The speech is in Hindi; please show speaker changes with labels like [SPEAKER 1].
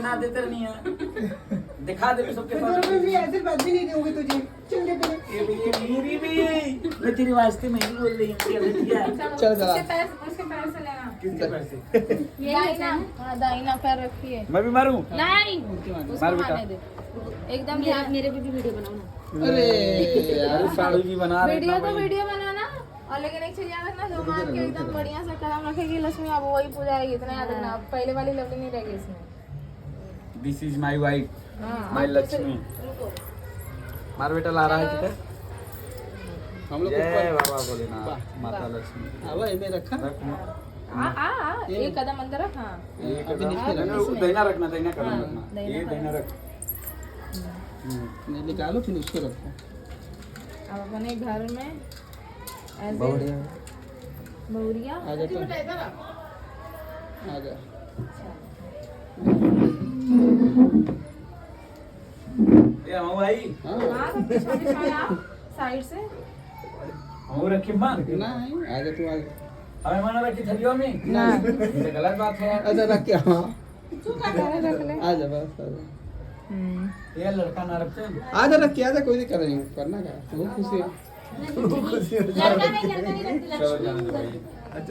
[SPEAKER 1] ना देते नहीं है दिखा दे सबके पास
[SPEAKER 2] भी ऐसे बात भी नहीं दोगे तुझे चल ले तेरे
[SPEAKER 1] ये मेरी भी मैं तेरे वास्ते मैं ही बोल रही हूँ चल
[SPEAKER 3] चल चला
[SPEAKER 4] उसके पैर से लेना
[SPEAKER 1] किसके पैसे
[SPEAKER 4] ये दाहिना हाँ दाहिना पैर रखिए
[SPEAKER 1] मैं भी मारूं
[SPEAKER 4] नहीं
[SPEAKER 1] मार
[SPEAKER 4] उसको
[SPEAKER 1] बेटा।
[SPEAKER 4] मारने दे एकदम मेरे पे भी वीडियो बनाओ ना
[SPEAKER 3] अरे
[SPEAKER 1] यार साड़ू जी बना रहे
[SPEAKER 4] वीडियो तो वीडियो बनाना और लेकिन एक चीज याद रखना जो मार के एकदम बढ़िया से कलम रखेगी लक्ष्मी अब वही पूजा आएगी इतना याद रखना अब पहले वाली लवली नहीं रहेगी इसमें
[SPEAKER 1] दिस इज माय वाइफ
[SPEAKER 4] हाँ
[SPEAKER 1] माय लक्ष्मी
[SPEAKER 4] रुको
[SPEAKER 1] मार बेटा ला रहा है किधर
[SPEAKER 3] हम लोग
[SPEAKER 1] जय
[SPEAKER 3] ऊपर
[SPEAKER 1] बाबा भोलेनाथ माता लक्ष्मी
[SPEAKER 3] आवा में रखा
[SPEAKER 1] रख
[SPEAKER 4] एक कदम अंदर रख हाँ
[SPEAKER 1] ये
[SPEAKER 3] अभी नीचे रखना।
[SPEAKER 1] देना रखना देना करना
[SPEAKER 4] हाँ,
[SPEAKER 1] रखना
[SPEAKER 4] दैना
[SPEAKER 1] ये
[SPEAKER 4] करना।
[SPEAKER 1] देना रख
[SPEAKER 3] नहीं निकालो फिर उसको रखो
[SPEAKER 4] अब अपने घर में ऐसे
[SPEAKER 1] बढ़िया
[SPEAKER 4] बहुरिया
[SPEAKER 3] आ जा तो आ जा
[SPEAKER 1] ये हम भाई
[SPEAKER 3] हाँ
[SPEAKER 4] हाँ सब पिछाड़ी आप साइड से
[SPEAKER 1] हम रखी मार
[SPEAKER 3] नहीं आ जा तू आ जा
[SPEAKER 1] हमें मानो रखी थरियो में
[SPEAKER 4] ना
[SPEAKER 1] ये गलत बात है
[SPEAKER 3] अच्छा रख के हाँ
[SPEAKER 4] रख ले
[SPEAKER 3] आ जा बस आ जा
[SPEAKER 1] ये लड़का ना रखते
[SPEAKER 3] आ जा रख के आ जा कोई दिक्कत नहीं करना क्या बहुत खुशी है
[SPEAKER 4] लड़का नहीं
[SPEAKER 1] चलो जाने दो भाई